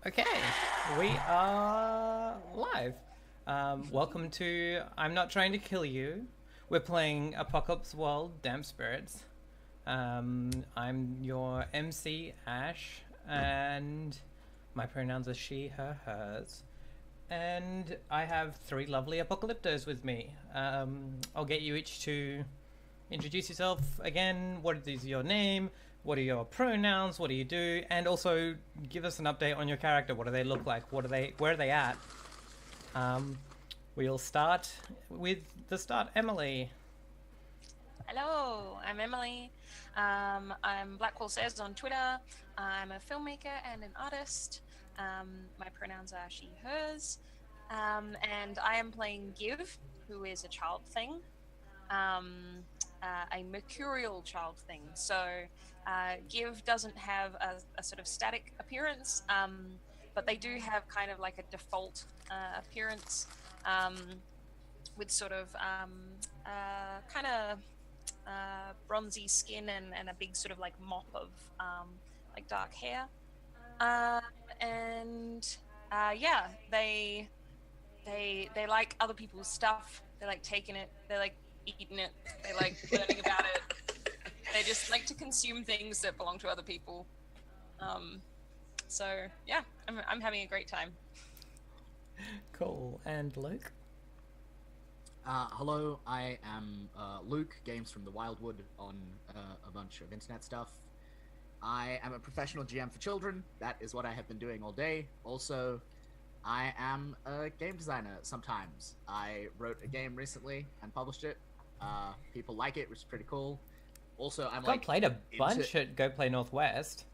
Okay, we are live. Welcome to I'm Not Trying to Kill You. We're playing Apocalypse World Damp Spirits. I'm your MC, Ash, and my pronouns are she, her, hers. And I have three lovely apocalyptos with me. I'll get you each to introduce yourself again. What is your name? What are your pronouns? What do you do? And also give us an update on your character. What do they look like? What are they? Where are they at? Um, we'll start with the start. Emily. Hello, I'm Emily. I'm Blackwall Says on Twitter. I'm a filmmaker and an artist. My pronouns are she, hers. And I am playing Give, who is a child thing, um, a mercurial child thing. So Give doesn't have a sort of static appearance, but they do have kind of like a default appearance um, with sort of kind of bronzy skin and a big sort of like mop of like dark hair. Um, and yeah, they like other people's stuff. They like taking it. They like eating it. They like learning about it. They just like to consume things that belong to other people. Um, so yeah, I'm having a great time. Cool. And Luke. Hello, I am Luke, Games from the Wildwood on a bunch of internet stuff. I am a professional GM for children. That is what I have been doing all day. Also, I am a game designer sometimes. I wrote a game recently and published it. People like it, which is pretty cool. Also, I'm Got like played a bunch at Go Play Northwest.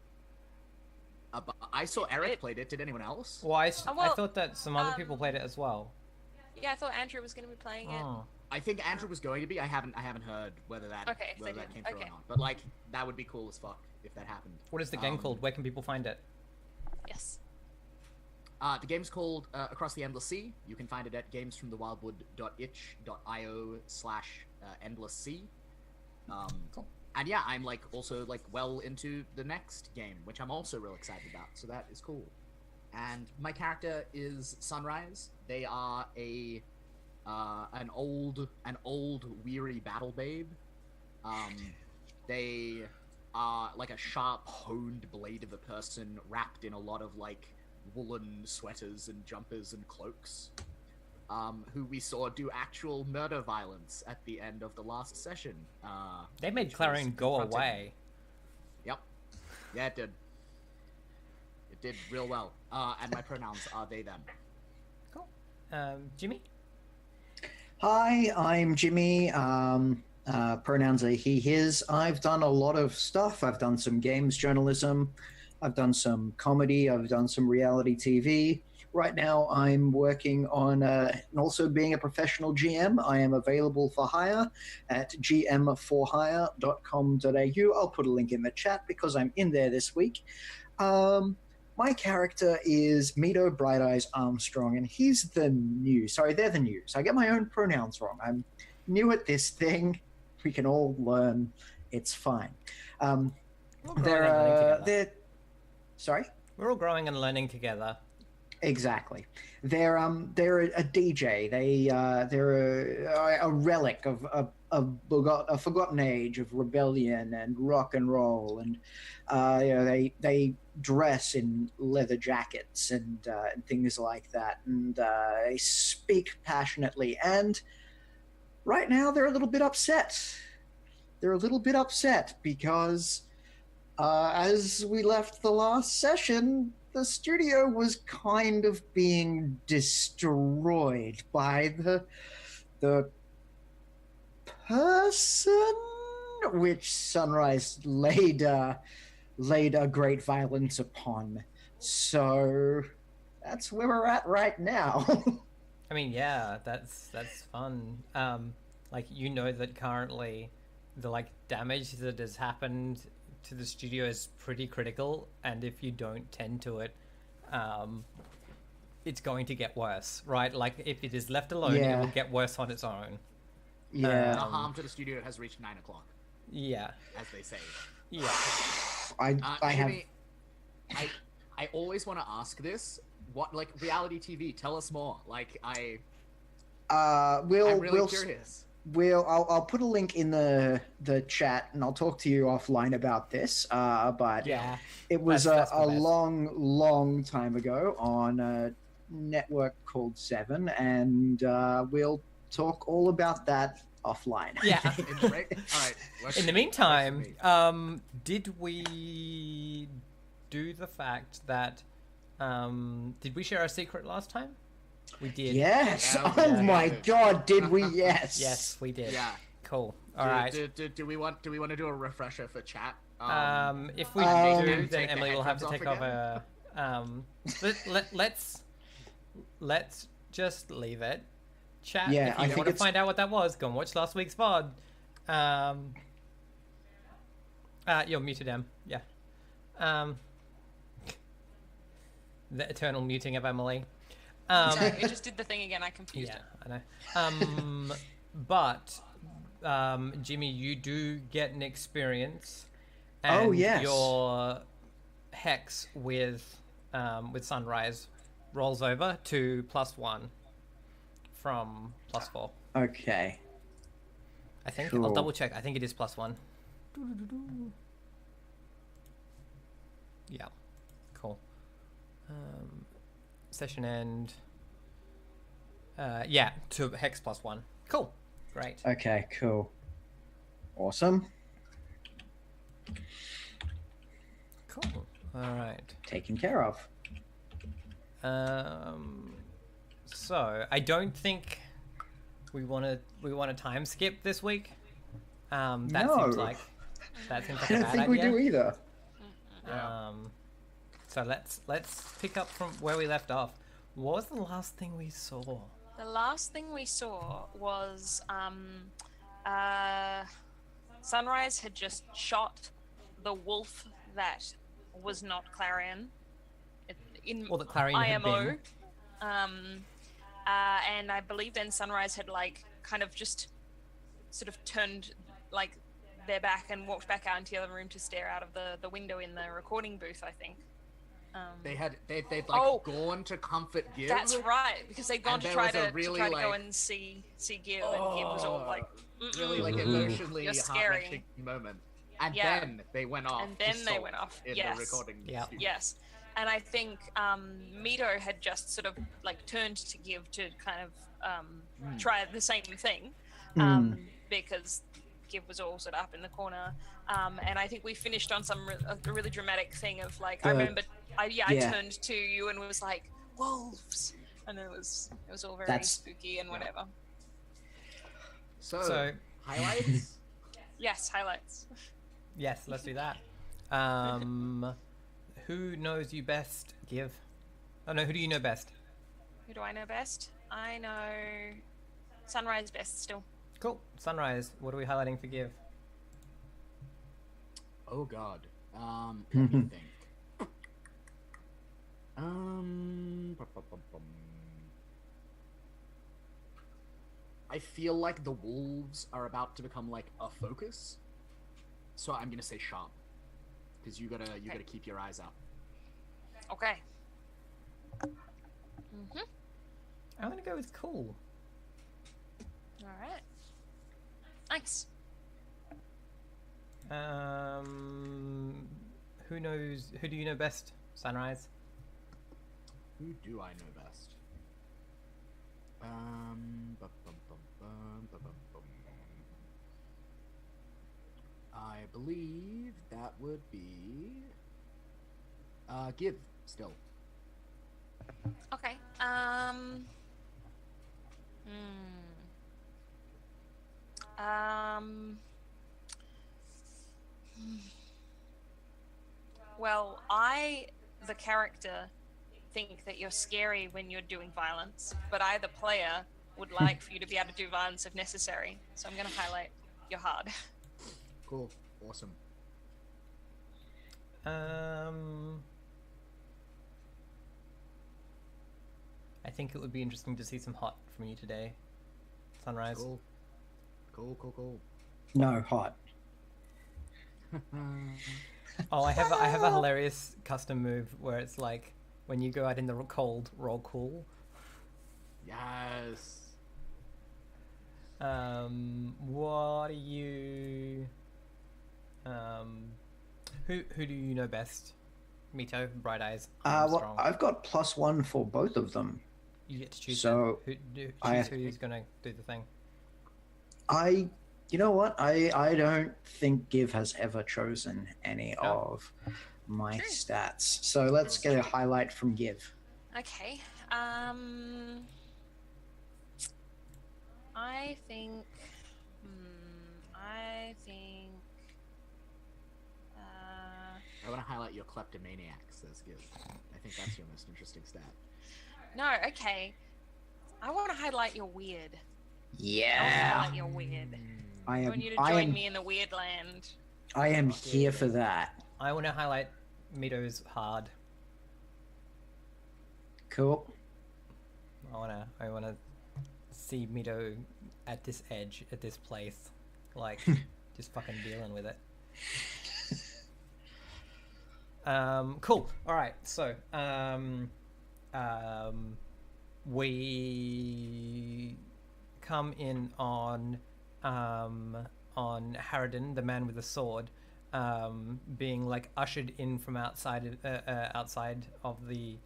I saw Eric played it. Did anyone else? Well, I Well, thought that some other people played it as well. yeah, I thought Andrew was going to be playing it. Oh. I think Andrew was going to be. I haven't heard whether that Okay, if they whether that didn't. came through Okay. or not. But like that would be cool as fuck if that happened. What is the game called? Where can people find it? Yes. The game's called Across the Endless Sea. You can find it at gamesfromthewildwood.itch.io/endless sea. Cool. And yeah, I'm like also like well into the next game, which I'm also real excited about. So that is cool. And my character is Sunrise. They are an old weary battle babe. Um, they are like a sharp honed blade of a person wrapped in a lot of like woolen sweaters and jumpers and cloaks. Who we saw do actual murder violence at the end of the last session. They made which was Clarion go confronting. away. Yep. Yeah, it did. It did real well. And my pronouns are they, them. Cool. Jimmy. Hi, I'm Jimmy. Pronouns are he, his. I've done a lot of stuff. I've done some games journalism. I've done some comedy. I've done some reality TV. Right now, I'm working on and also being a professional GM. I am available for hire at gmforhire.com.au. I'll put a link in the chat because I'm in there this week. My character is Mito Bright Eyes Armstrong, and he's the new. Sorry, they're the new. So I get my own pronouns wrong. I'm new at this thing. We can all learn. It's fine. They're. Sorry. We're all growing and learning together. Exactly. They're a DJ. They're a relic of a forgotten age of rebellion and rock and roll, and they dress in leather jackets and things like that, and they speak passionately. And right now they're a little bit upset. They're a little bit upset because as we left the last session, the studio was kind of being destroyed by the person which Sunrise laid a great violence upon. So that's where we're at right now. I mean, yeah, that's fun. Like you know that currently the like damage that has happened to the studio is pretty critical, and if you don't tend to it, it's going to get worse, right? Like if it is left alone, it will get worse on its own. Yeah. The harm to the studio has reached 9 o'clock, Yeah, as they say. yeah. I have. Jimmy, I always want to ask this. What, like, reality TV? Tell us more. Like, I'm really curious. I'll put a link in the chat, and I'll talk to you offline about this. But Yeah. it was That's the a best. long time ago on a network called Seven, and we'll talk all about that offline. Yeah. All right. In the meantime, did we do the fact that did we share a secret last time? We did. Yes. Yeah, Oh yeah. my God! Did we? Yes. Yes, we did. Yeah. Cool. All right. Do we want to do a refresher for chat? If we Um, do, take then the Emily will have to headphones take off off let's just leave it. Chat. Yeah, if I you think want to it's- find out what that was, go and watch last week's VOD. You're muted, Em. Yeah. The eternal muting of Emily. Sorry, it just did the thing again. I confused Yeah, it. I know. But Jimmy, you do get an experience. And Oh, yes. Your hex with Sunrise rolls over to +1 from +4. Okay. I think I'll Cool. double check. I think it is +1. Yeah. Cool. Session end. Yeah, to hex +1. Cool. Great. Okay. Cool. Awesome. Cool. All right. Taken care of. So I don't think we want to time skip this week. That No. seems like I a don't bad think we idea. do either. So let's pick up from where we left off. What was the last thing we saw? The last thing we saw was Sunrise had just shot the wolf that was not Clarion. In Or that Clarion had IMO. been. And I believe then Sunrise had like kind of just sort of turned like their back and walked back out into the other room to stare out of the window in the recording booth, I think. They'd like Oh. gone to comfort Give. That's right, because they'd gone And to there try was a to really, go like- and see Gil, and Gil was all like, really like "Mm-mm." emotionally You're scary. heart-wrenching moment. And Yeah. then they went off. And then to they sulk went off, in yes. the recording. Yeah. studio. Yes, and I think Mito had just sort of like turned to Give to kind of try the same thing, because Give was all sort of up in the corner, and I think we finished on a really dramatic thing of like I remember, I yeah. turned to you and was like wolves, and it was all very That's- spooky and whatever. So, highlights. Yes, highlights. Yes, let's do that. Who knows you best? Give. Oh no, who do you know best? Who do I know best? I know Sunrise best still. Cool. Sunrise. What are we highlighting for Give? Oh God. Let me think. I feel like the wolves are about to become like a focus, so I'm gonna say sharp, because you gotta keep your eyes out. Okay. I'm gonna go with cool. All right. Nice. Who knows? Who do you know best? Sunrise. Who do I know best? I believe that would be Give still. Okay. Well, the character, think that you're scary when you're doing violence, but I, the player, would like for you to be able to do violence if necessary. So I'm going to highlight you're hard. Cool. Awesome. I think it would be interesting to see some hot from you today, Sunrise. Cool. No, hot. Oh, I have a hilarious custom move where it's like when you go out in the cold, roll cool. Yes. What are you? Who do you know best? Mito, Bright Eyes, Well, Armstrong. I've got +1 for both of them. You get to choose. So, Who's gonna do the thing. You know what? I don't think Give has ever chosen any of my True. stats. So let's get a highlight from Give. Okay. I think. I think. I want to highlight your kleptomaniac, says Give. I think that's your most interesting stat. No. Okay. I want to highlight your weird. I want to Yeah, highlight your weird. I I want you to am. I join am. me in the weird land. I am here for that. I want to highlight Mito's hard. Cool. I wanna see Mito at this edge, at this place, like just fucking dealing with it. Cool. All right. So, we come in on Harridan, the man with the sword, being like ushered in from outside of the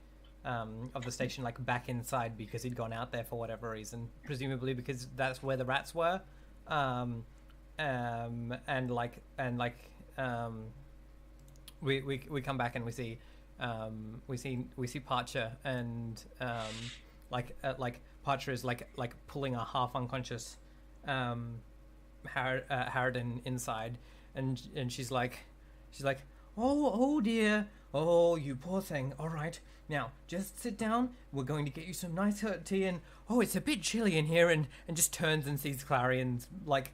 station, like back inside because he'd gone out there for whatever reason, presumably because that's where the rats were, we come back and we see Parcher, and Parcher is like pulling a half unconscious Harridan inside, and she's like, oh dear, oh you poor thing. All right, now just sit down. We're going to get you some nice hot tea, and oh it's a bit chilly in here, and just turns and sees Clarion's like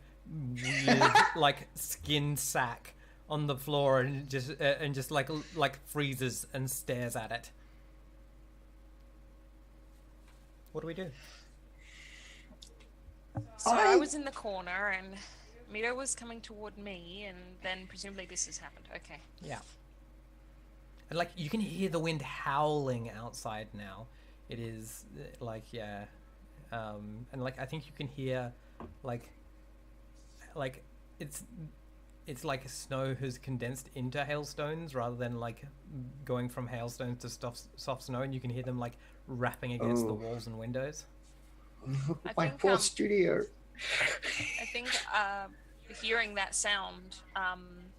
weird like skin sack on the floor, and just like freezes and stares at it. What do we do? So I was in the corner, and Mito was coming toward me, and then presumably this has happened. Okay. Yeah. And like you can hear the wind howling outside now. It is like and like I think you can hear like it's like snow has condensed into hailstones rather than like going from hailstones to soft snow, and you can hear them like rapping against the walls and windows. My think, poor studio. I think hearing that sound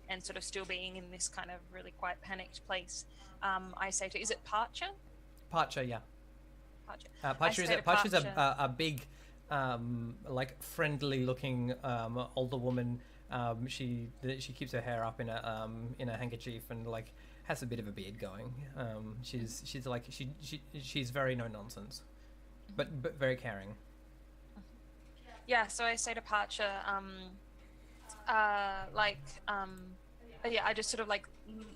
and sort of still being in this kind of really quite panicked place, I say to, is it Parcher? Parcher, yeah. Parcher. Parcher's a big, like friendly looking older woman. She keeps her hair up in a handkerchief and like has a bit of a beard going. She's very no nonsense, but very caring. Yeah, so I say to Parcher, yeah, I just sort of like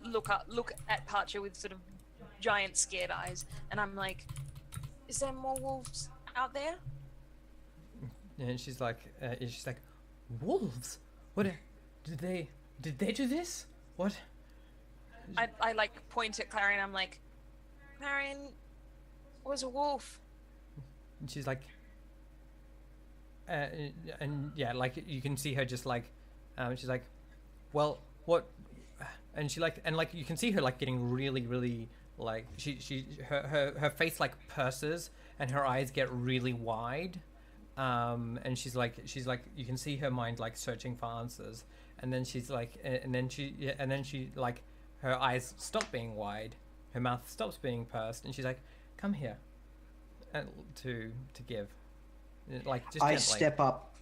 look at Parcher with sort of giant scared eyes, and I'm like, is there more wolves out there? And she's like, wolves? What? Did they do this? What? I like point at Clarion. I'm like, Clarion was a wolf. And she's like, and yeah, like you can see her just like, she's like, well, what? And she like, and like you can see her like getting really, really like her face like purses and her eyes get really wide. And she's like you can see her mind like searching for answers, and then she's like, and then she like her eyes stop being wide, her mouth stops being pursed, and she's like, come here, to give, like just I gently. step up,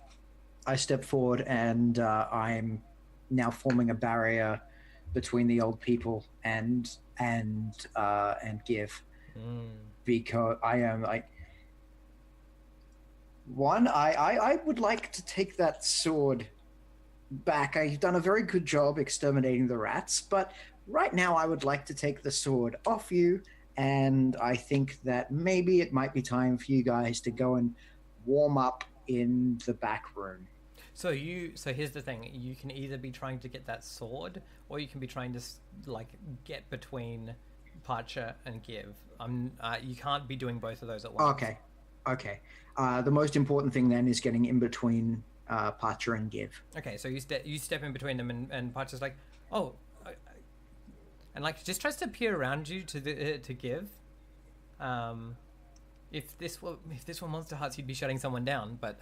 I step forward, and I'm now forming a barrier between the old people and Give, because I am like, one, I would like to take that sword back. I've done a very good job exterminating the rats, but right now I would like to take the sword off you, and I think that maybe it might be time for you guys to go and warm up in the back room. So here's the thing: you can either be trying to get that sword, or you can be trying to like get between Parcher and Give. You can't be doing both of those at once. Okay. The most important thing then is getting in between Parcher and Give. Okay, so you step in between them, and Parcher's like, oh, and like just tries to peer around you to Give. If this were Monster Hearts, he'd be shutting someone down, but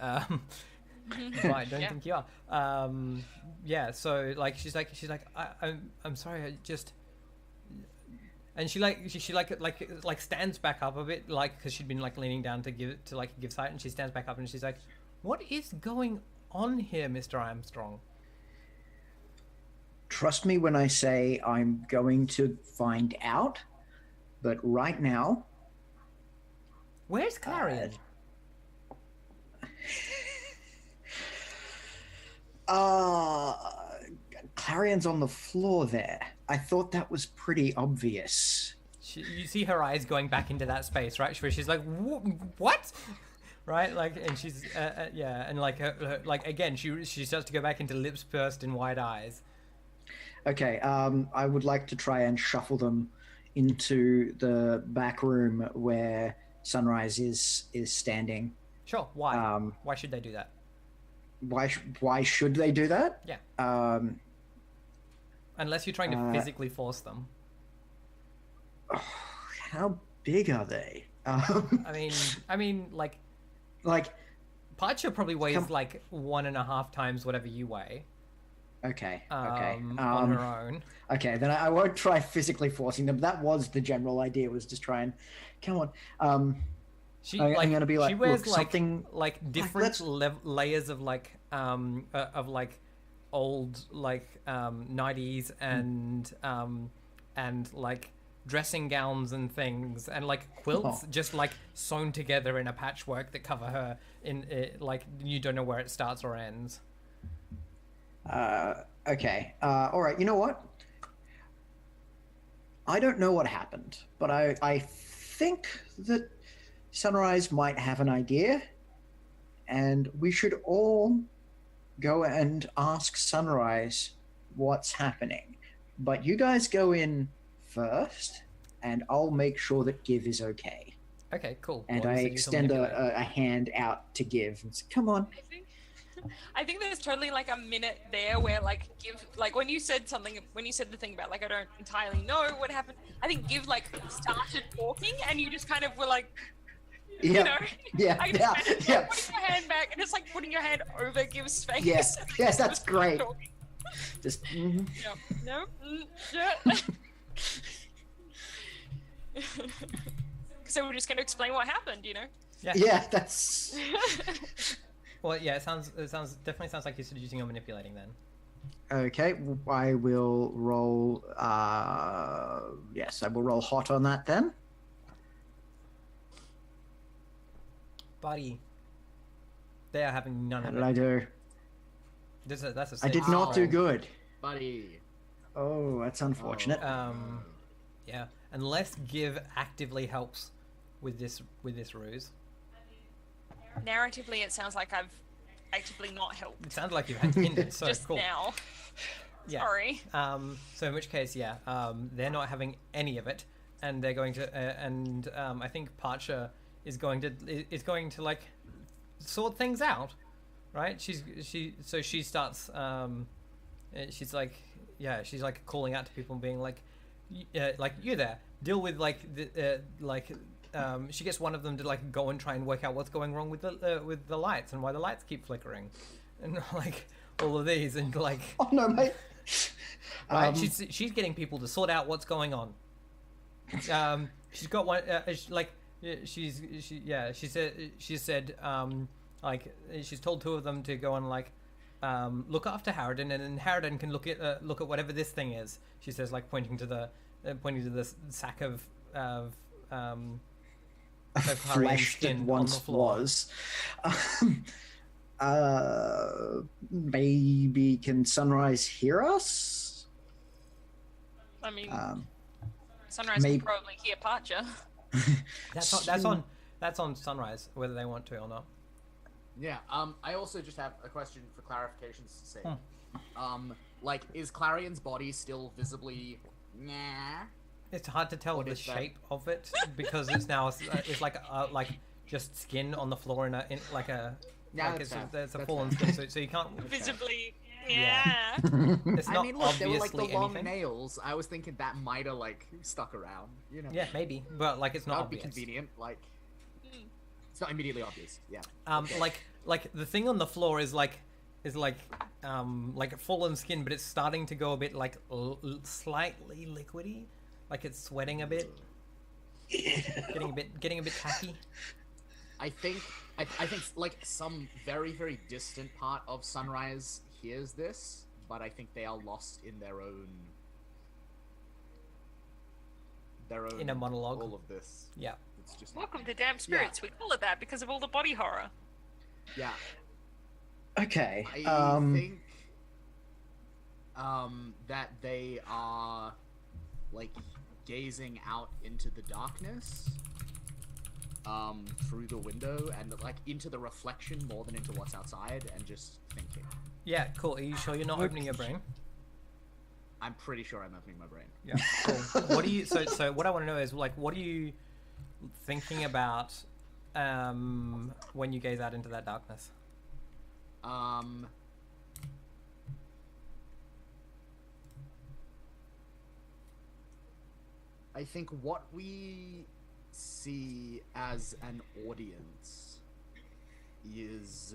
well, I don't think you are. Yeah, so like she's like I'm sorry, I just. And she stands back up a bit, like, because she'd been like leaning down to give sight, and she stands back up and she's like, "What is going on here, Mr. Armstrong?" Trust me when I say I'm going to find out, but right now, where's Clarion? Clarion's on the floor there. I thought that was pretty obvious. You see her eyes going back into that space, right? Where she's like, "What?" Right? Like, and she's yeah, and like like again, she starts to go back into lips pursed and wide eyes. Okay, I would like to try and shuffle them into the back room where Sunrise is standing. Sure. Why? Why should they do that? Why should they do that? Yeah. Unless you're trying to physically force them. How big are they? I mean, like Pacha probably weighs like 1.5 times whatever you weigh. Okay. On her own. Okay, then I won't try physically forcing them. That was the general idea. Was just try and come on. I'm gonna be like, she wears like something like different layers of like old like 90s and like dressing gowns and things and like quilts just like sewn together in a patchwork that cover her in it, like you don't know where it starts or ends. Okay. All right. You know what? I don't know what happened, but I think that Sunrise might have an idea, and we should all go and ask Sunrise what's happening. But you guys go in first, and I'll make sure that Give is okay. Okay, cool. And I extend a hand out to Give and say, come on. I think there's totally like a minute there where like Give, like when you said the thing about like I don't entirely know what happened, I think Give like started talking and you just kind of were like, you know, yeah. putting your hand back and it's like putting your hand over Give's face. Yes, that's great. Just So we're just going to explain what happened, you know? Yeah, that's. Well, yeah, it definitely sounds like you're seducing or manipulating then. Okay, I will roll. Yes, I will roll hot on that then. Buddy, they are having none How of did it. I do? That's a I did not do good. Buddy. Oh, that's unfortunate. Yeah, unless Give actively helps with this ruse. Narratively, it sounds like I've actively not helped. It sounds like you've had hindered, so Just cool. now. Yeah. Sorry. So in which case, yeah, they're not having any of it, and they're going to, I think Parcher is going to like sort things out, right? She starts, she's like calling out to people and being like you there, deal with like she gets one of them to like go and try and work out what's going wrong with the lights and why the lights keep flickering, and like all of these and like oh no, mate. Right, she's getting people to sort out what's going on. She's got one she said like she's told two of them to go and like look after Harridan, and then Harridan can look at whatever this thing is. She says, like pointing to the sack of flesh that once was. Maybe can Sunrise hear us? I mean, Sunrise can probably hear Parcher. That's on Sunrise, whether they want to or not. Yeah. I also just have a question for clarification's sake. Hmm. Like, is Clarion's body still visibly? Nah. It's hard to tell What the is that? shape of it because it's now it's like just skin on the floor in like a Yeah, like that's fair. there's a That's fallen fair. skin, so you can't. Visibly, Yeah. yeah. It's I not mean, look, they were like the obviously long anything. nails. I was thinking that might have like stuck around. You know. Yeah, maybe, but like it's That not would be obvious. convenient. Like, Mm. it's not immediately obvious. Yeah. Okay. Like the thing on the floor is like fallen skin, but it's starting to go a bit like slightly liquidy, like it's sweating a bit, getting a bit tacky. I think like some very very distant part of Sunrise hears this, but I think they are lost in their own In a monologue. All of this. Yeah. It's just Welcome to Damn Spirits. We call it that because of all the body horror. yeah. Okay. I think that they are like gazing out into the darkness through the window and like into the reflection more than into what's outside and just thinking. Yeah, cool. Are you sure you're not opening your brain? I'm pretty sure I'm opening my brain. Yeah. Cool. What do you? So what I want to know is like, what are you thinking about when you gaze out into that darkness? I think what we see as an audience is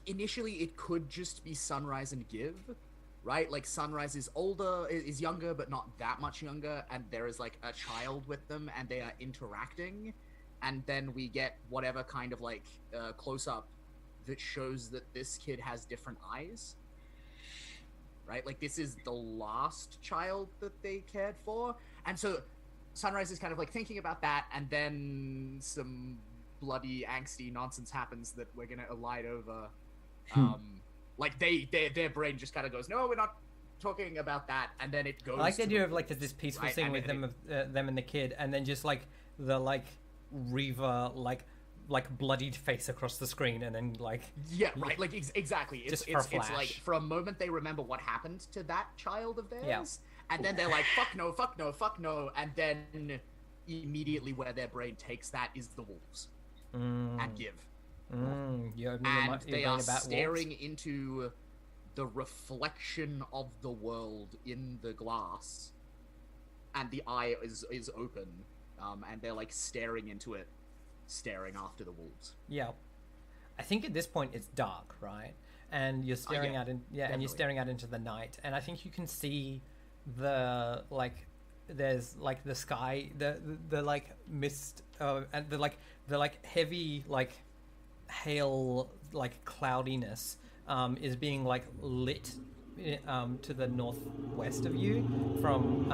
initially it could just be Sunrise and Give, right? Like Sunrise is older, is younger, but not that much younger, and there is like a child with them, and they are interacting, and then we get whatever kind of like close up that shows that this kid has different eyes, right? Like this is the last child that they cared for, and so Sunrise is kind of like thinking about that, and then some bloody angsty nonsense happens that we're gonna elide over. Like their brain just kind of goes, no, we're not talking about that, and then it goes. I like the idea of like there's this peaceful right, scene and with then them and the kid, and then just like the like Reaver like bloodied face across the screen, and then like yeah, right, like exactly. It's Just for a it's like flash. for a moment they remember what happened to that child of theirs, Yeah. and then they're like, fuck no, fuck no, fuck no, and then immediately where their brain takes that is the wolves and Give. You're opening your And your they brain are about staring into the reflection of the world in the glass, and the eye is open, and they're like staring into it, staring after the wolves. Yeah, I think at this point it's dark, right? And you're staring yeah, out and you're definitely. staring out into the night, and I think you can see the like there's like the sky, the like mist, and the like heavy like hail like cloudiness is being like lit to the northwest of you from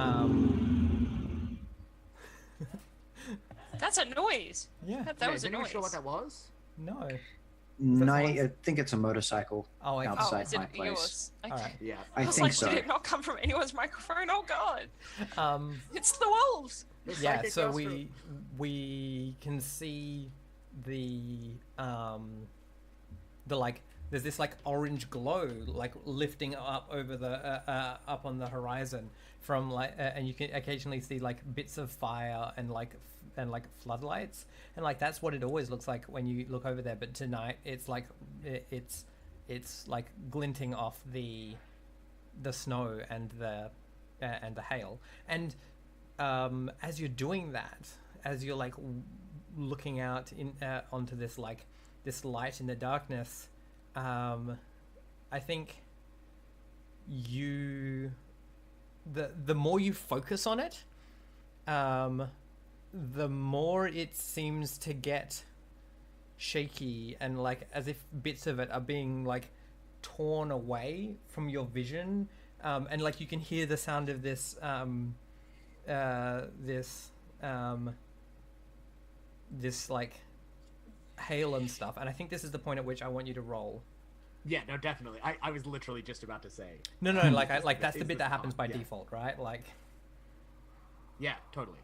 That's a noise. yeah That Yeah, was is a anyone noise. sure what that was? no Night. I think it's a motorcycle oh I Oh, outside is it my place. yours? Okay. Alright. Yeah. I was think like, so. did it not come from anyone's microphone? Oh god, um it's the wolves. The yeah psychic so master. we can see the like there's this like orange glow like lifting up over the up on the horizon from like and you can occasionally see like bits of fire and like floodlights, and like that's what it always looks like when you look over there, but tonight it's like it's like glinting off the snow and the hail. And as you're doing that, as you're like looking out in onto this like this light in the darkness, I think you the more you focus on it, the more it seems to get shaky, and like as if bits of it are being like torn away from your vision, and like you can hear the sound of this this like hail and stuff. And I think this is the point at which I want you to roll. Yeah, no, definitely. I was literally just about to say. No, like that's the Is bit the that happens by yeah. default, right? Like Yeah, totally.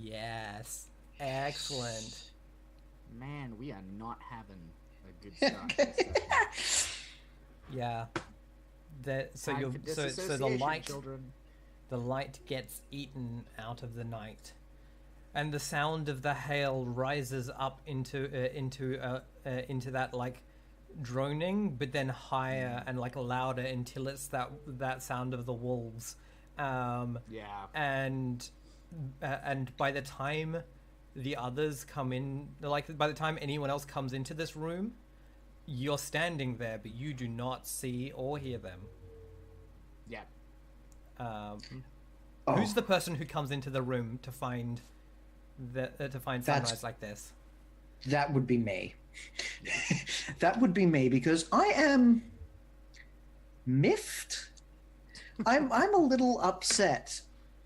Yes. Excellent. Man, we are not having a good start. to this session. Yeah. So Time you're for so the disassociation, light children. the light gets eaten out of the night, and the sound of the hail rises up into that like droning, but then higher and like louder until it's that sound of the wolves. Yeah. And by the time the others come in, like by the time anyone else comes into this room, you're standing there, but you do not see or hear them. Yeah. Who's the person who comes into the room to find sunrise like this? That would be me. That would be me because I am miffed. I'm a little upset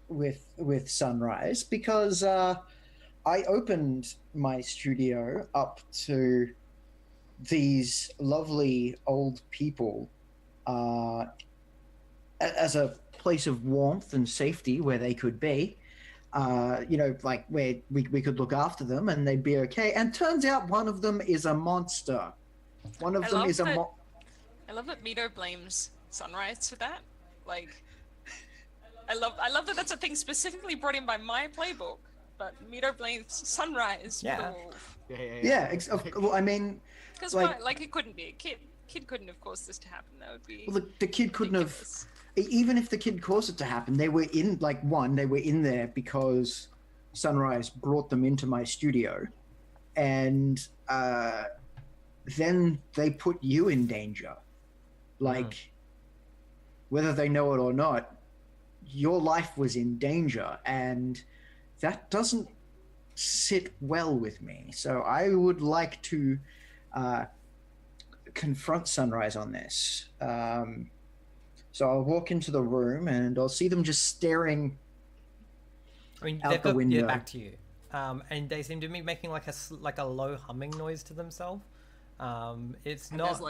with Sunrise because I opened my studio up to these lovely old people as a place of warmth and safety where they could be. Like where we could look after them and they'd be okay. And turns out one of them is a monster. One of them is a monster. I love that Mito blames Sunrise for that. Like, I love that that's a thing specifically brought in by my playbook. But Mito blames Sunrise for the wolf. Well, I mean, because like it couldn't be a kid. Kid couldn't have caused this to happen. That would be. Well, the kid couldn't ridiculous. have. Even if the kid caused it to happen, they were in they were in there because Sunrise brought them into my studio, and then they put you in danger. Like, whether they know it or not, your life was in danger, and that doesn't sit well with me. So I would like to confront Sunrise on this. So I'll walk into the room and I'll see them just staring out the window. They've back to you, and they seem to be making like a low humming noise to themselves. It's and not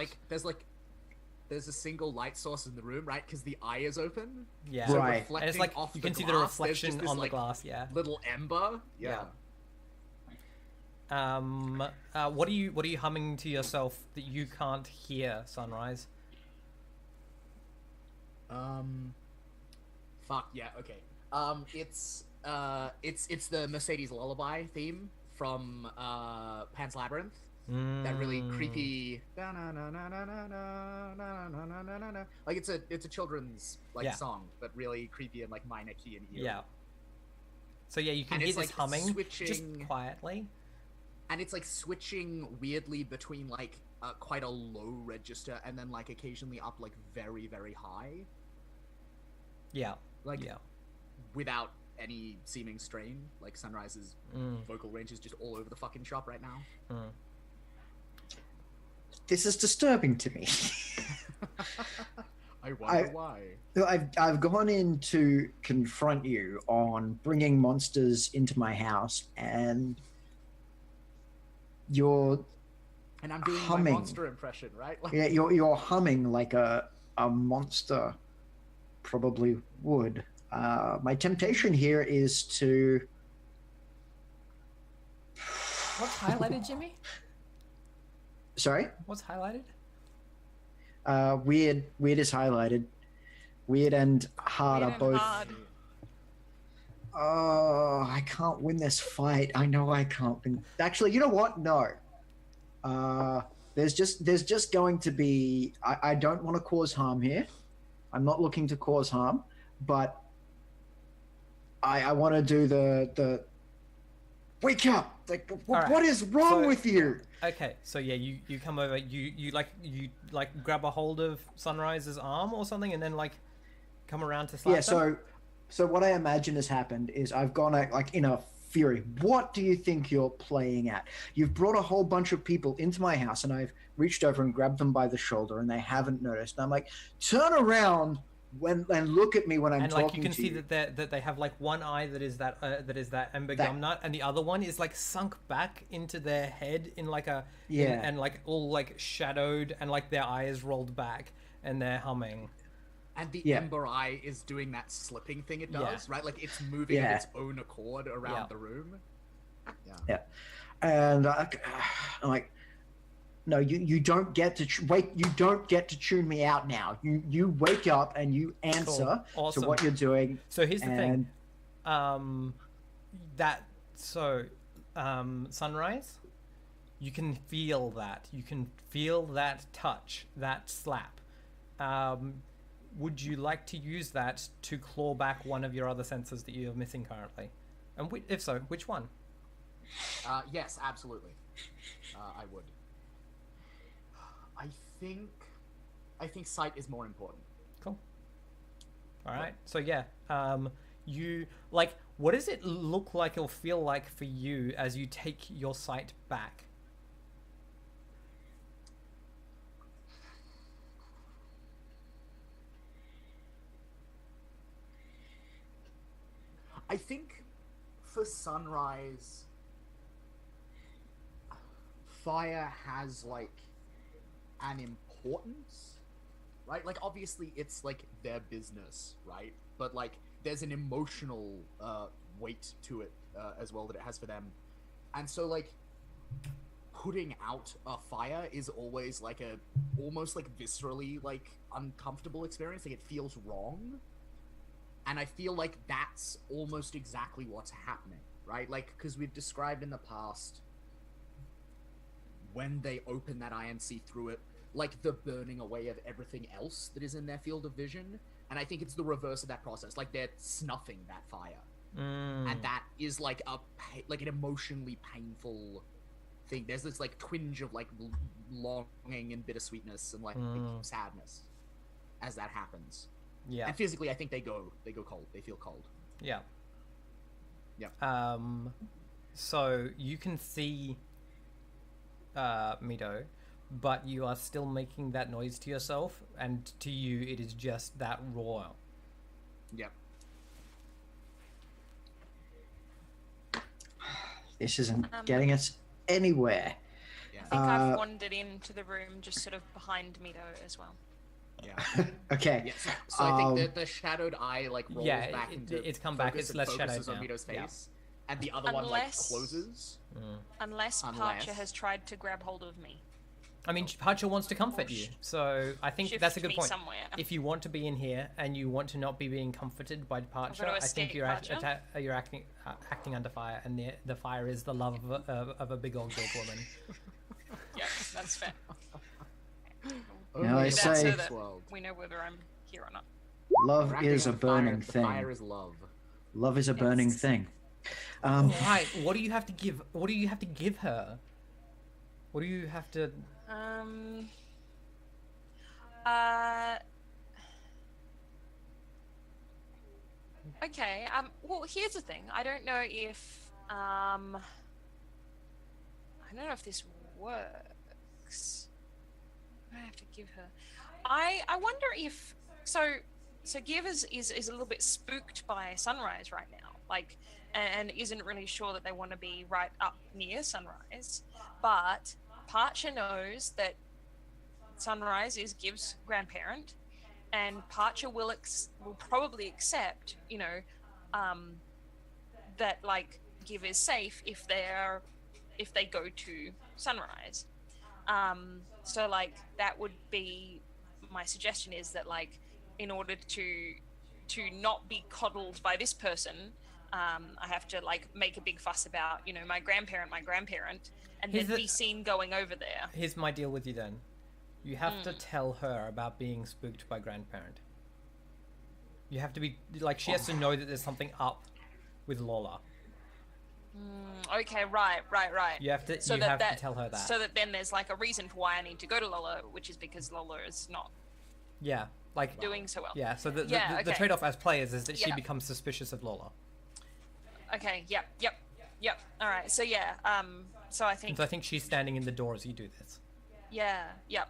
there's a single light source in the room, right? Because the eye is open. Yeah, so right. And it's like off you the can see glass, the reflection this, on the like, glass. Yeah. Little ember. Yeah. What are you humming to yourself that you can't hear, Sunrise? Fuck yeah. Okay. It's the Mercedes Lullaby theme from Pan's Labyrinth. That really creepy. Like it's a children's song, but really creepy and like minor key and eerie. Yeah. So yeah, you can hear this humming just quietly. And it's like switching weirdly between like quite a low register and then like occasionally up like very, very high. Yeah. Without any seeming strain. Like Sunrise's vocal range is just all over the fucking shop right now. This is disturbing to me. I wonder why. I've gone in to confront you on bringing monsters into my house, and and I'm doing humming. My monster impression, right? Like... Yeah, you're humming like a monster probably would. My temptation here is to. What's highlighted, Jimmy? Sorry? What's highlighted? Weird is highlighted. Weird and hard are both. Hard. Oh, I can't win this fight. I know I can't win. Actually, you know what? No. There's just going to be. I don't want to cause harm here. I'm not looking to cause harm, but I want to do the. Wake up! Like, what is wrong with you? Okay, so yeah, you come over, you grab a hold of Sunrise's arm or something, and then like come around to slap them? So what I imagine has happened is I've gone out like in a fury. What do you think you're playing at? You've brought a whole bunch of people into my house, and I've reached over and grabbed them by the shoulder, and they haven't noticed. And I'm like, turn around and look at me when I'm talking to you. And like you can see that they have like one eye that is that ember gum nut, and the other one is like sunk back into their head in like a and like all like shadowed, and like their eye is rolled back, and they're humming. And the Yeah. Ember Eye is doing that slipping thing it does, Yeah. right? Like it's moving of Yeah. its own accord around Yeah. the room. Yeah. And I'm like, no, you don't get to wait. You don't get to tune me out now. You wake up and you answer Cool. Awesome. to what you're doing. So here's the thing. And Sunrise, you can feel that. You can feel that touch, that slap. Would you like to use that to claw back one of your other senses that you're missing currently? And if so, which one? Yes, absolutely. I would. I think sight is more important. Cool. All right. So yeah, you like. What does it look like or feel like for you as you take your sight back? I think for Sunrise, fire has like an importance, right? Like obviously it's like their business, right? But like there's an emotional weight to it as well that it has for them. And so like putting out a fire is always like a almost like viscerally like uncomfortable experience. Like it feels wrong. And I feel like that's almost exactly what's happening, right? Like, because we've described in the past when they open that INC through it, like the burning away of everything else that is in their field of vision. And I think it's the reverse of that process. Like they're snuffing that fire, and that is like like an emotionally painful thing. There's this like twinge of like longing and bittersweetness and like sadness as that happens. Yeah. And physically, I think they go cold. They feel cold. Yeah. Yeah. So you can see Mido, but you are still making that noise to yourself, and to you it is just that roar. Yep. this isn't getting us anywhere. Yeah. I think I've wandered into the room just sort of behind Mido as well. Yeah. Okay. Yeah. So I think the shadowed eye like rolls Yeah, back into it's come back. focus It's and less focuses shadowed on now. Mido's Yeah. face, and the other one like Unless- closes. Unless Parcher has tried to grab hold of me. I mean, Parcher wants to comfort you, so I think Shift that's a good me point. somewhere. If you want to be in here and you want to not be being comforted by Departure, to I think escape you're Parcher? you're acting under fire, and the fire is the love of a big old good woman. Yeah, that's fair. Now I That's say so that we know whether I'm here or not. love We're acting is a on fire. burning The thing. fire is love. Love is a burning Yes. thing. Right. What do you have to give? What do you have to give her? What do you have to? Okay. Well, here's the thing. I don't know if this works. What do I have to give her? I wonder if so Give is a little bit spooked by Sunrise right now, like, and isn't really sure that they want to be right up near Sunrise, but Parcher knows that Sunrise is Give's grandparent, and Parcher will probably accept, that like Give is safe if they go to Sunrise. So like that would be my suggestion, is that like in order to not be coddled by this person, I have to like make a big fuss about my grandparent, and then be seen going over there. Here's my deal with you then. You have to tell her about being spooked by grandparent. You have to be like, she has to know that there's something up with Lola. Okay, right. You have to to tell her that. So that then there's like a reason for why I need to go to Lola, which is because Lola is not like doing so well. Yeah, so the okay. trade-off as players is that she Yeah. becomes suspicious of Lola. Okay, yep. All right, so yeah, so I think... And so I think she's standing in the door as you do this. Yeah, yep.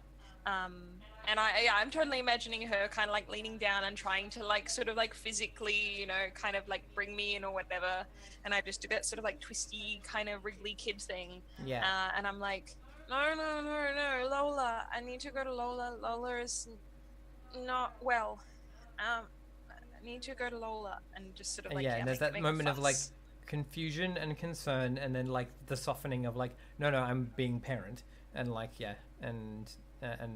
And I'm totally imagining her kind of like leaning down and trying to like sort of like physically, kind of like bring me in or whatever. And I just do that sort of like twisty kind of wriggly kid thing. Yeah. And I'm like, no, Lola, I need to go to Lola. Lola is not well. I need to go to Lola and just sort of like and there's that make a moment of like fuss. confusion and concern, and then like the softening of like, no, I'm being parent, and like and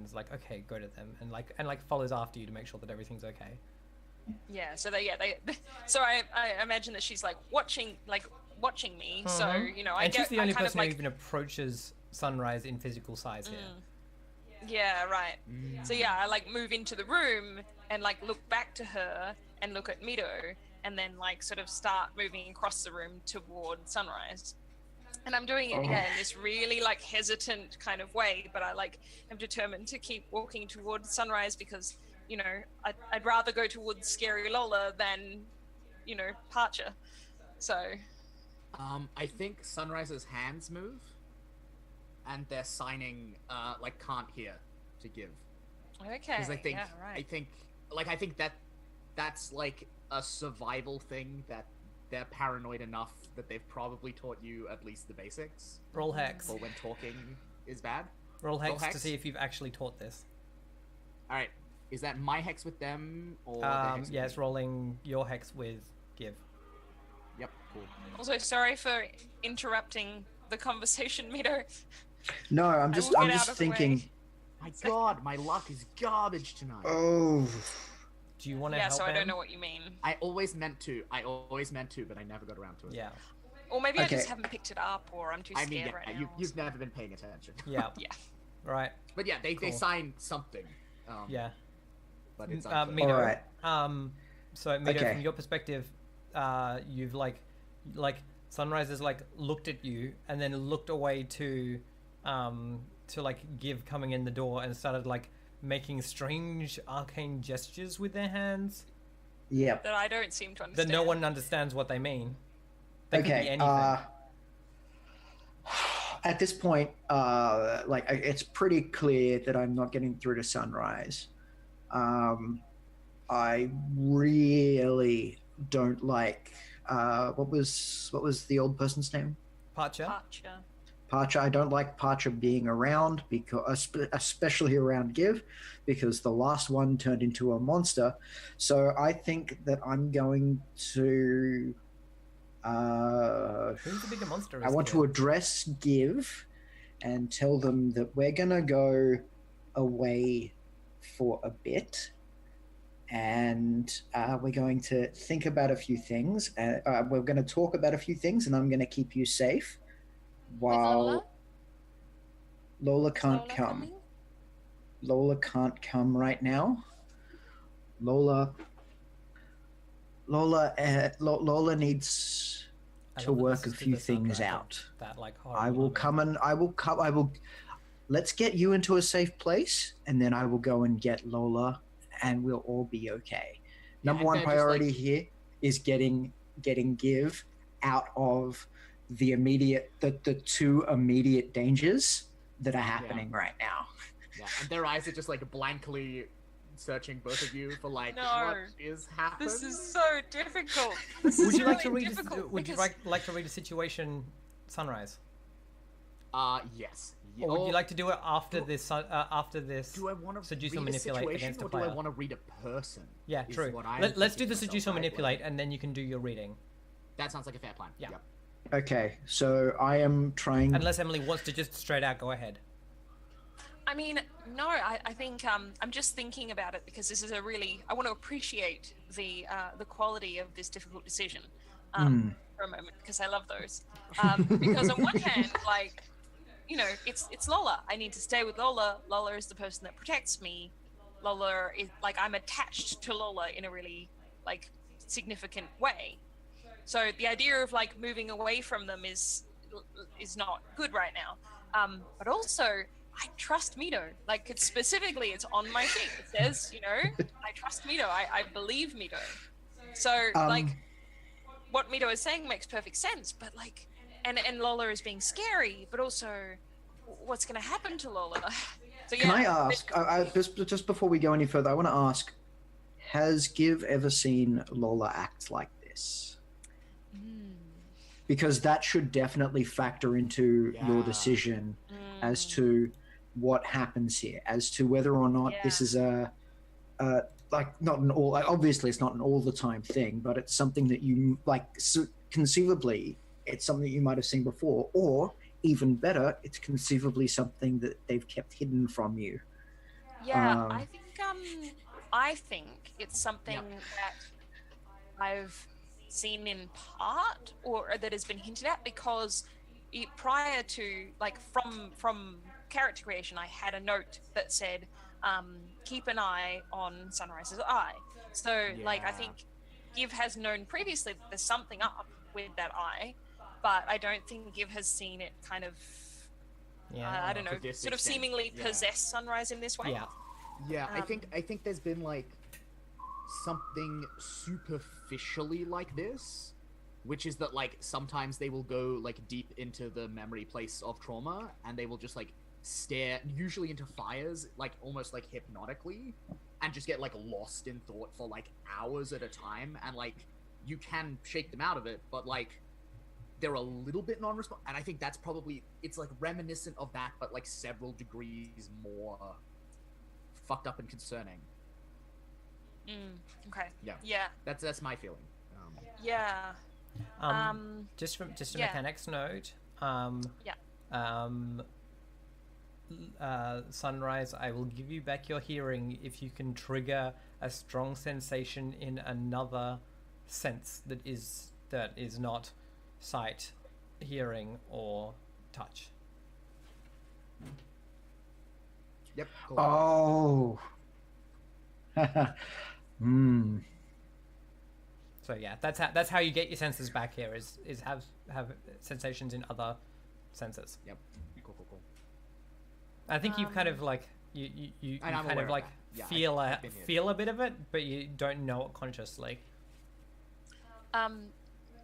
it's like, okay, go to them, and like follows after you to make sure that everything's okay. Yeah, so they so I imagine that she's like watching me. So I And get she's the only I kind person of who like even approaches Sunrise in physical size here. yeah, right. So yeah, I like move into the room and like look back to her and look at Mido, and then like sort of start moving across the room toward Sunrise. And I'm doing it in this really like hesitant kind of way, but I like am determined to keep walking towards Sunrise because I'd rather go towards scary Lola than Parcher. So I think Sunrise's hands move, and they're signing like can't hear to give. okay, Because I think yeah, right. I think that's like a survival thing that they're paranoid enough that they've probably taught you at least the basics. Roll hex. For when talking is bad. Roll hex to hex? see if you've actually taught this. All right, is that my hex with them or their hex with It's me? rolling your hex with give. Yep, cool. Also, sorry for interrupting the conversation, Mido. No, I'm I just will I'm get just out of the thinking. way. My God, my luck is garbage tonight. Oh, Do you want to Yeah, help so him? I don't know what you mean. I always meant to, but I never got around to it. Yeah. Or maybe I just Okay. haven't picked it up, or I'm too I scared mean, right you, now. you've never been paying attention. Yeah. Yeah. Right. But yeah, they Cool. sign something. Yeah. But it's Mido. all right. So Mido, Okay. from your perspective, you've like Sunrise has like looked at you and then looked away to like Give coming in the door and started like making strange arcane gestures with their hands Yep. That I don't seem to that understand. no one understands what they mean. They could be Okay. anything. At this point, it's pretty clear that I'm not getting through to Sunrise. I really don't like. What was the old person's name? Parcher. Parcher. Parcher. I don't like Parcher being around because, especially around Give, because the last one turned into a monster. So I think that I'm going to. Who's the bigger monster? I want to address Give and tell them that we're going to go away for a bit and we're going to think about a few things. We're going to talk about a few things and I'm going to keep you safe while Lola can't Lola come. coming? Lola can't come right now. Lola needs to work a few things out. That like I will come and I will let's get you into a safe place and then I will go and get Lola and we'll all be okay. Number one priority here is getting Give out of the two immediate dangers that are happening right now. Yeah, and their eyes are just like blankly searching both of you for like No. what is happening. This is so difficult. Would you like to really read? difficult Would you because- like to read a situation, Sunrise? Yes. Or would you like to do it after this? After this? Do I want to seduce read or a manipulate situation, against a or do player? I want to read a person? Yeah, is true. what I'm Let's do thinking the to seduce or myself, right? manipulate, and then you can do your reading. That sounds like a fair plan. Yeah. Yep. Okay, so I am trying. Unless Emily wants to just straight out go ahead. I mean, no, I think I'm just thinking about it because this is I want to appreciate the quality of this difficult decision for a moment because I love those. Because on one hand, like, it's Lola. I need to stay with Lola. Lola is the person that protects me. Lola is like I'm attached to Lola in a really like significant way. So the idea of like moving away from them is not good right now. But also I trust Mido. Like it's on my thing. It says, I trust Mido. I believe Mido. So like what Mido is saying makes perfect sense. But like, and Lola is being scary, but also what's going to happen to Lola? So yeah. Can I ask, just before we go any further, I want to ask, has Give ever seen Lola act like this? Because that should definitely factor into your decision as to what happens here, as to whether or not this is like not an all. Like, obviously, it's not an all the time thing, but it's something that you like. So conceivably, it's something that you might have seen before, or even better, it's conceivably something that they've kept hidden from you. Yeah, Um, I think it's something that I've seen in part, or that has been hinted at, because prior to, like, from character creation, I had a note that said, keep an eye on Sunrise's eye. So like, I Yeah. think Giv has known previously that there's something up with that eye, but I don't think Giv has seen it kind of Yeah. I don't know, To this sort of extent, seemingly yeah. possess Sunrise in this way. Yeah. Yeah, I Um, think there's been like something superficially like this, which is that like sometimes they will go like deep into the memory place of trauma and they will just like stare usually into fires, like almost like hypnotically, and just get like lost in thought for like hours at a time, and like you can shake them out of it, but like they're a little bit non-responsive, and I think that's probably, it's like reminiscent of that, but like several degrees more fucked up and concerning. Okay. Yeah. Yeah. That's my feeling. Yeah. Just a yeah. mechanics note. Yeah. Sunrise, I will give you back your hearing if you can trigger a strong sensation in another sense that is not sight, hearing, or touch. Yep. Cool. oh. So yeah, that's how you get your senses back here. Is have sensations in other senses. Yep. Cool. I think you kind of like you And I'm kind aware of of like that. Yeah, feel I've been here. feel a bit of it, but you don't know it consciously.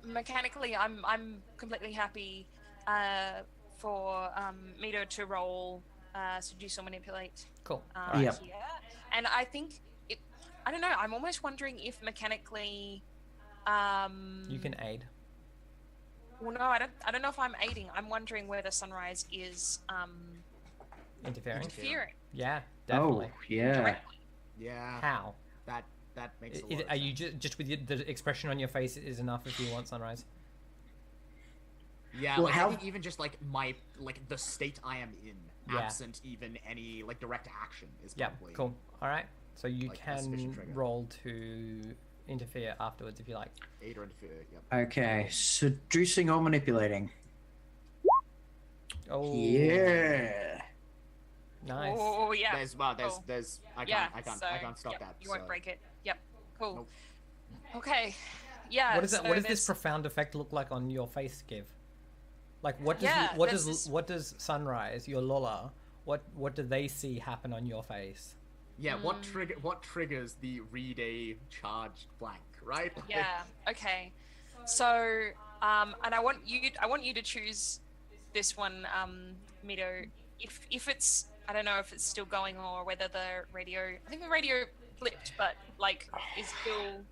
Mechanically, I'm completely happy for Mito to roll seduce or manipulate Cool. Yep. here, and I think it. I don't know. I'm almost wondering if mechanically. You can aid. Well, no, I don't know if I'm aiding. I'm wondering whether Sunrise is Interfering. interfering. Yeah, Oh, definitely. yeah. Directly. Yeah. How? That makes a lot of Are you sense. just with the expression on your face is enough if you want Sunrise? Yeah, Well, like, how- I think even just like the state I am in, Yeah. absent even any like direct action, is Yeah. probably Cool. All right. So you like, a sufficient can trigger. roll to interfere afterwards if you like. aid or interfere. Yep. Okay, seducing or manipulating. Oh. Yeah. Nice. Oh yeah. There's Cool. I yeah. can't stop yep, that. You won't so- break it. Yep. Cool. Nope. Okay. Yeah. What does so what does this there's- profound effect look like on your face, Give? Like what does Yeah, what there's does this- what does Sunrise, your Lola, what do they see happen on your face? Yeah. What triggers the read a charged blank, right? Like, Yeah. Okay. So, and I want you to choose this one, Mito. If it's, I don't know if it's still going or whether the radio. I think the radio flipped, but like is still.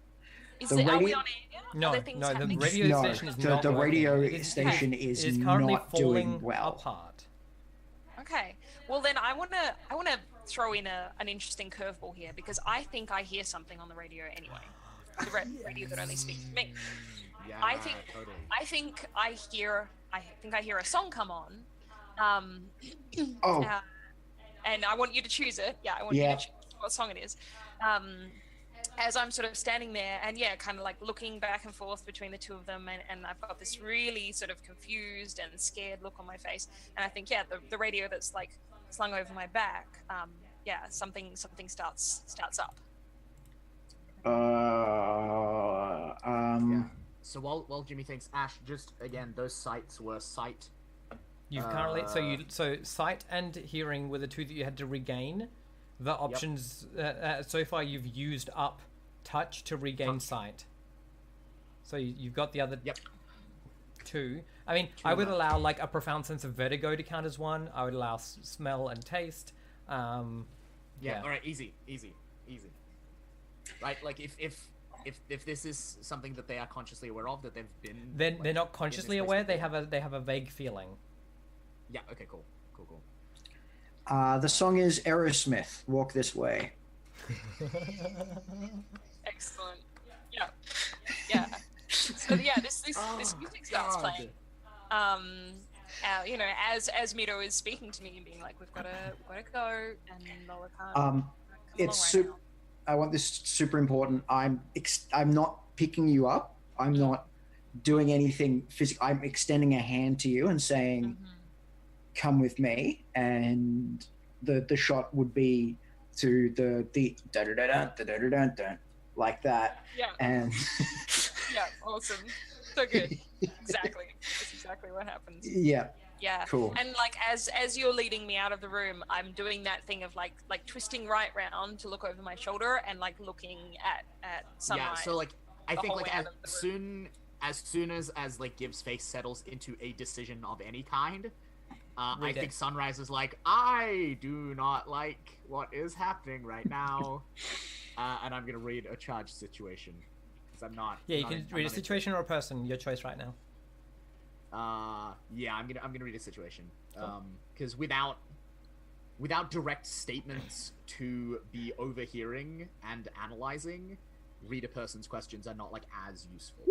The Are we radio- on air? No, Are there things no, the happening? radio No, station is the- not the working. radio It is- station it is currently not falling doing well. apart. Okay. Well, then I wanna throw in an interesting curveball here, because I think I hear something on the radio anyway. The radio that only speaks to me. Yeah. I think Totally. I think I hear a song come on. Oh. And I want you to choose it. Yeah, I want you Yeah. to choose what song it is. As I'm sort of standing there and kind of like looking back and forth between the two of them, and I've got this really sort of confused and scared look on my face, and I think the radio that's like slung over my back, something starts up. Yeah. So while Jimmy thinks, Ash, just again, those sights were sight. You've currently so sight and hearing were the two that you had to regain. The options so far you've used up touch to regain sight. So you've got the other two. I mean, I would allow like a profound sense of vertigo to count as one. I would allow smell and taste. Yeah. All right. Easy. Right. Like if this is something that they are consciously aware of, that they've been. Then they're not in consciously this place aware. before. They have a vague feeling. Yeah. Okay. Cool. The song is Aerosmith. Walk This Way. Excellent. Yeah. Yeah. So yeah, this music starts playing. You know, as Mito is speaking to me and being like, we've got to go, and Lola can't come It's along super. right I want this super important. I'm not picking you up. I'm not doing anything physical. I'm extending a hand to you and saying, now. "Come with me." And the shot would be to the da da da da da da da da like that. Yeah. And Yeah. Awesome. So good. Exactly. That's exactly what happens. yeah, Yeah. cool. And like as you're leading me out of the room, I'm doing that thing of like twisting right round to look over my shoulder and like looking at Sunrise. Yeah, so like I the think whole like way out of the room. as soon as like Gibbs' face settles into a decision of any kind, I think Sunrise is like, I do not like what is happening right now, and I'm gonna read a charge situation because I'm not. Yeah, you can read a situation or a person. Your choice right now. Yeah, I'm gonna read a situation. Because without direct statements to be overhearing and analyzing, read a person's questions are not like as useful.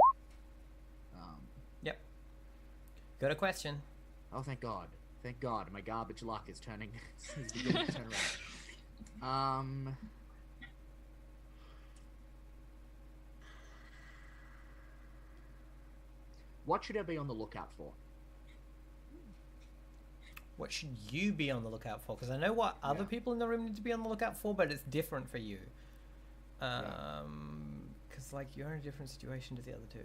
Yep. Got a question. Oh, thank God. Thank God, my garbage luck is turning is beginning to turn around. What should I be on the lookout for? What should you be on the lookout for? Because I know what other people in the room need to be on the lookout for, but it's different for you. Because like you're in a different situation to the other two.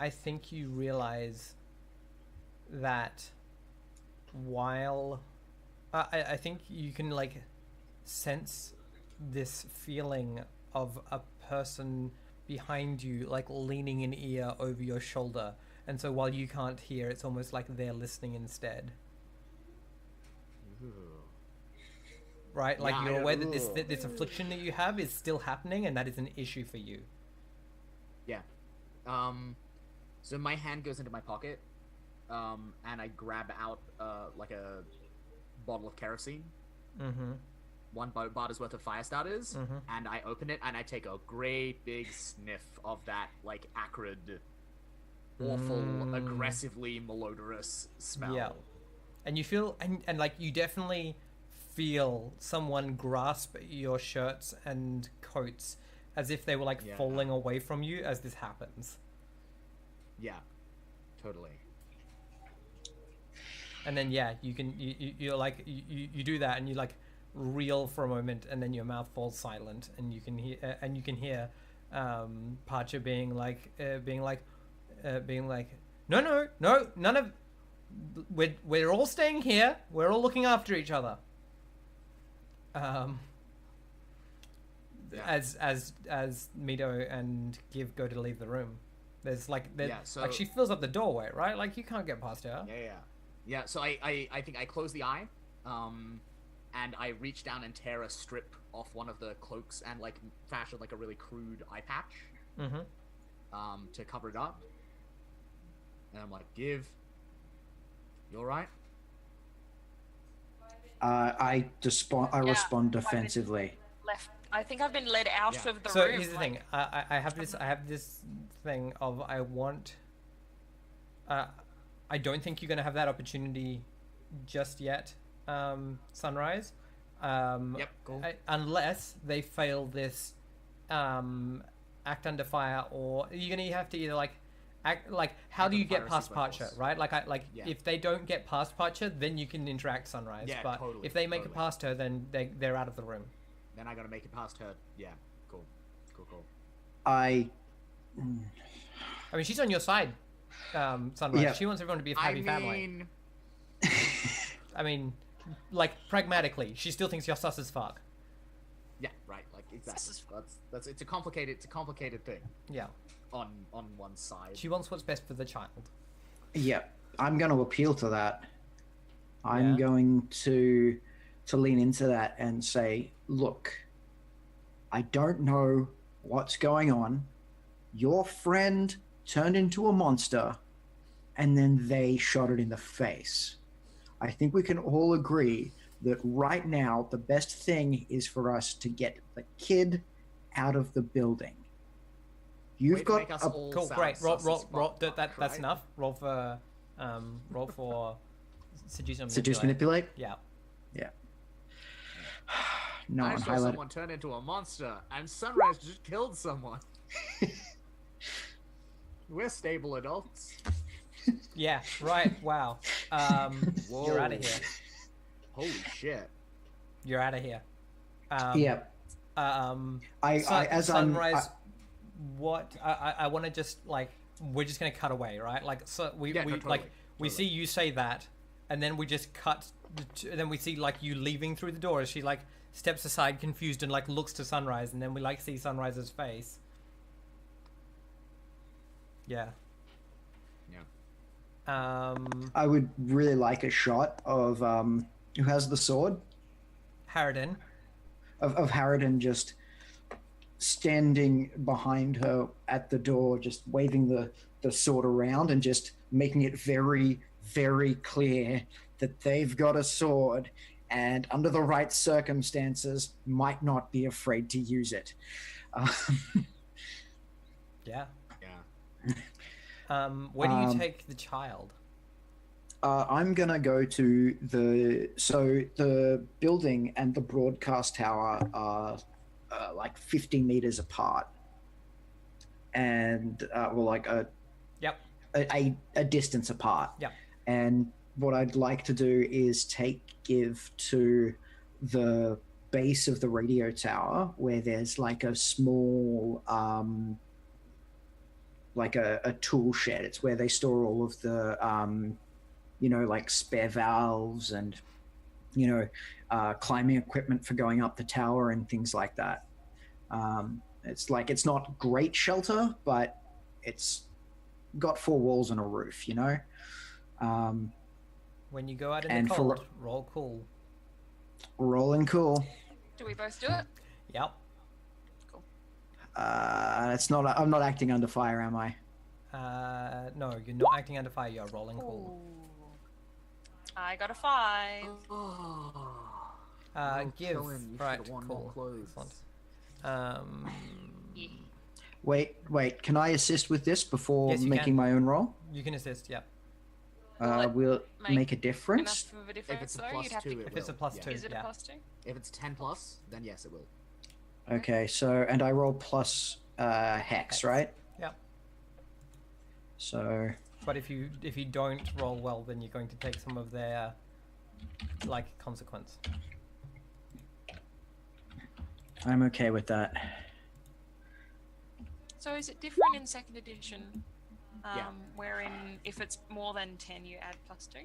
I think you realize that while I think you can like sense this feeling of a person behind you like leaning an ear over your shoulder, and so while you can't hear, it's almost like they're listening instead. Ooh. Right? Like Yeah, you're aware that this affliction that you have is still happening, and that is an issue for you. Yeah. So my hand goes into my pocket, and I grab out like a bottle of kerosene. Mm-hmm. One barter's worth of fire starters, and I open it and I take a great big sniff of that like acrid, awful, aggressively malodorous smell. Yeah. And you feel and like you definitely feel someone grasp your shirts and coats as if they were like falling away from you as this happens. Yeah, totally. And then you're like you do that and you like reel for a moment, and then your mouth falls silent, and you can hear Parcher being like no, none of we're all staying here, we're all looking after each other. As Mito and Give go to leave the room, there's like like she fills up the doorway, right? Like you can't get past her. Yeah. So I think I close the eye, and I reach down and tear a strip off one of the cloaks and like fashion like a really crude eye patch, to cover it up. And I'm like, Give, you all right? I respond defensively. I think I've been led out of the room. So here's the thing. I have this thing of I want. I don't think you're going to have that opportunity just yet, Sunrise. Yep. Cool. Unless they fail this act under fire, or you're going to have to either like act like how do you get past Parcher, right? If they don't get past Parcher, then you can interact Sunrise. Yeah, but totally, if they make it past her, then they're out of the room. Then I gotta make it past her. Yeah, cool. I mean, she's on your side, Sunrise. Yeah. She wants everyone to be a happy family. I mean, like pragmatically, she still thinks you're sus as fuck. Yeah, right. Like exactly. That's it's a complicated thing. Yeah. On one side. She wants what's best for the child. Yeah, I'm going to appeal to that. I'm Yeah. going to lean into that and say, look, I don't know what's going on. Your friend turned into a monster, and then they shot it in the face. I think we can all agree that right now the best thing is for us to get the kid out of the building. You've Way to got make us a all Cool, sound great. Roll, sus as roll, roll. fuck, That's right? enough. Roll for seduce and manipulate. Yeah. Yeah. No I one saw highlighted. someone turn into a monster, and Sunrise just killed someone. We're stable adults. Yeah. Right. Wow. You're out of Whoa. here. Holy shit. You're out of here. Yeah. Sunrise. What I want to just like we're just gonna cut away, right? Like so we Yeah, no, like totally, we see you say that, and then we just cut. And then we see like you leaving through the door as she like steps aside, confused, and like looks to Sunrise, and then we like see Sunrise's face. Yeah. Yeah. I would really like a shot of who has the sword, Harridan. of Harridan just standing behind her at the door, just waving the sword around and just making it very, very clear that they've got a sword and under the right circumstances might not be afraid to use it. Yeah. Yeah. Where do you take the child? I'm gonna go to the building and the broadcast tower are like 50 meters apart, and Yep. a distance apart. Yep. And what I'd like to do is take Give to the base of the radio tower where there's like a small like a tool shed. It's where they store all of the like spare valves and climbing equipment for going up the tower and things like that. It's not great shelter, but it's got 4 walls and a roof, When you go out in and the for- cold, roll cool. rolling cool. Do we both do it? Yep. I'm not acting under fire, am I? No, you're not acting under fire. You're rolling cool. Ooh. I got a 5. Give. Dylan, you Right. should've worn Cool. more clothes. Excellent. Yeah. Wait, can I assist with this before Yes, you making can. my own roll? You can assist. Yep. Will it make make a difference? Enough of a If difference, it's a though? plus You'd have 2, to. it If it's a will. plus Yeah. 2. Is it Yeah. a plus 2? If it's 10 plus, then yes, it will. Okay, so and I roll plus hex, Hex. right? Yep. So But if you don't roll well, then you're going to take some of their like consequence. I'm okay with that. So is it different in second edition? Yeah. Wherein if it's more than 10, you add plus 2?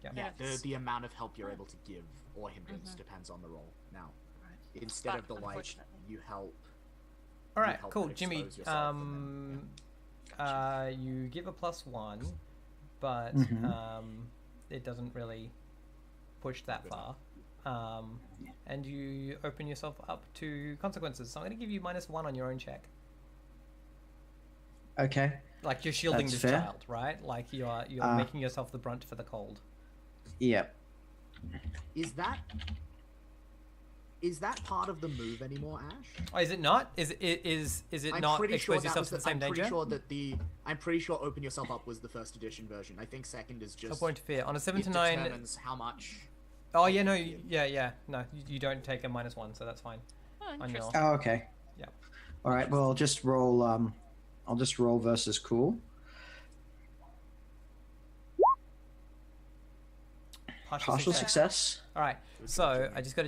Yeah. Yeah, it's- the amount of help you're able to give or hindrance depends on the roll. Now, instead But of the like, unfortunately. you help. All right. help Cool, but Jimmy. expose yourself and You give a +1, but Mhm. it doesn't really push that far. And you open yourself up to consequences. So I'm going to give you -1 on your own check. Okay. Like you're shielding That's this fair. child, right? Like you're making yourself the brunt for the cold. Yep. Is that part of the move anymore, Ash? Oh, is it not? Is it I'm not pretty sure expose that yourself was to the same I'm danger? pretty sure that I'm pretty sure open yourself up was the first edition version. I think second is No just point of fear. On a 7 it to 9. determines how much. Oh yeah, no, yeah. No, you don't take a -1, so that's fine. Oh, On your interesting. Oh, okay. Yeah. All right. Well, I'll just roll. I'll just roll versus cool. Partial success. All right. So I've just got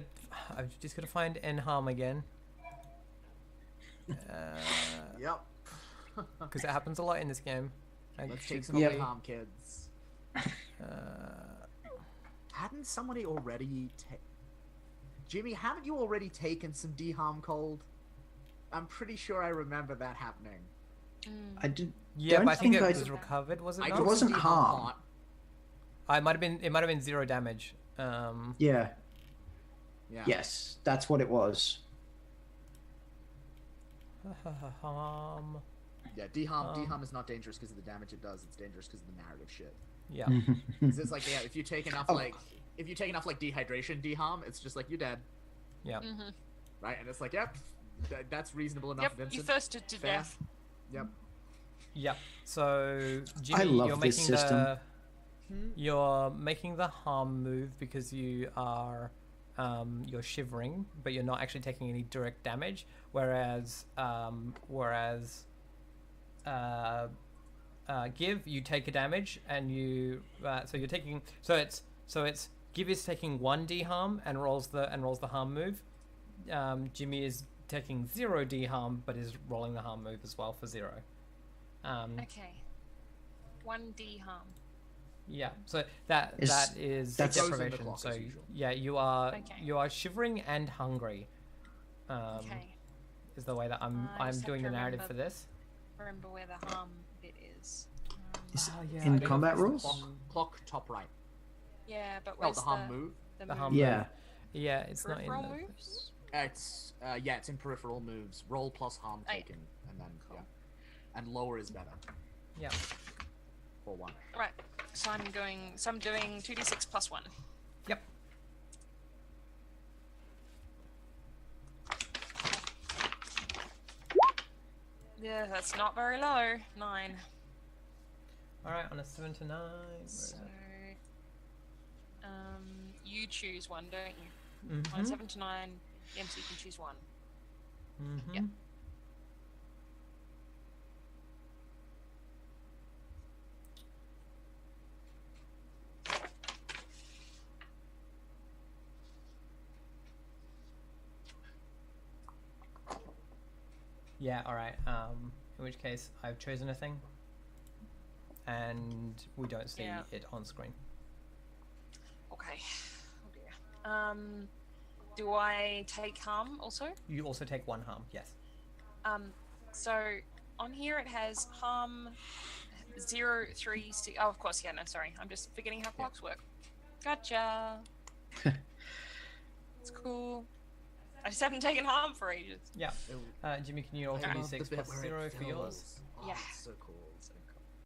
to find Enharm again. Yep. Because it happens a lot in this game. I Let's should take some Yep. of the harm, kids. Hadn't somebody already Jimmy, haven't you already taken some deharm cold? I'm pretty sure I remember that happening. I did. Yeah, don't but I think it I was recovered, was it I not? took wasn't some deharm harm. hot. It might have been 0 damage. Yeah. Yeah. Yes, that's what it was. Yeah, deharm is not dangerous because of the damage it does. It's dangerous because of the narrative shit. Yeah. 'Cause it's like, yeah, if you take enough Oh. like dehydration deharm, it's just like you're dead, Yeah. Mm-hmm. right? And it's like, yep, that's reasonable enough. Yep, Vincent. you thirsted to Fair. death. Yep. Yeah. So Jimmy, I love you're this making system. you're making the harm move because you are you're shivering, but you're not actually taking any direct damage. Whereas Give, you take a damage, and you so you're taking it's Give is taking 1 d harm and rolls the harm move. Jimmy is taking 0 d harm, but is rolling the harm move as well for 0. Okay. 1d harm. Yeah, so that Is- is that's- Goes in the deprivation. clock, So as usual. yeah, you are shivering and hungry. Okay. Is the way that I'm I just have doing to the narrative remember- for this. Remember where the harm bit is. Is Oh, it yeah, I in think combat it's rules? Clock top right. Yeah, but Oh, where's the harm move. The The move? harm Yeah. move. Yeah, it's not in Peripheral the... moves? It's it's in peripheral moves. Roll plus harm Oh, yeah. taken, and then and lower is better Yeah. for 1. Right. So I'm doing 2d6 plus 1. Yep. Yeah, that's not very low. 9. All right, on a 7 to 9. Where is So, it? you choose one, don't you? On a Mhm. 7 to 9, the MC can choose one. Mhm. Yeah. Yeah. All right. In which case, I've chosen a thing, and we don't see Yeah. it on screen. Okay. Oh dear. Do I take harm also? You also take 1 harm. Yes. So on here it has harm 0, 3, 6. Oh, of course, yeah, no, sorry. I'm just forgetting how clocks work. Gotcha. It's cool. I just haven't taken harm for ages. Yeah. Jimmy, can you also do I love the 6 bit plus where it 0 for yours? fills. Oh, Yeah. it's so cool.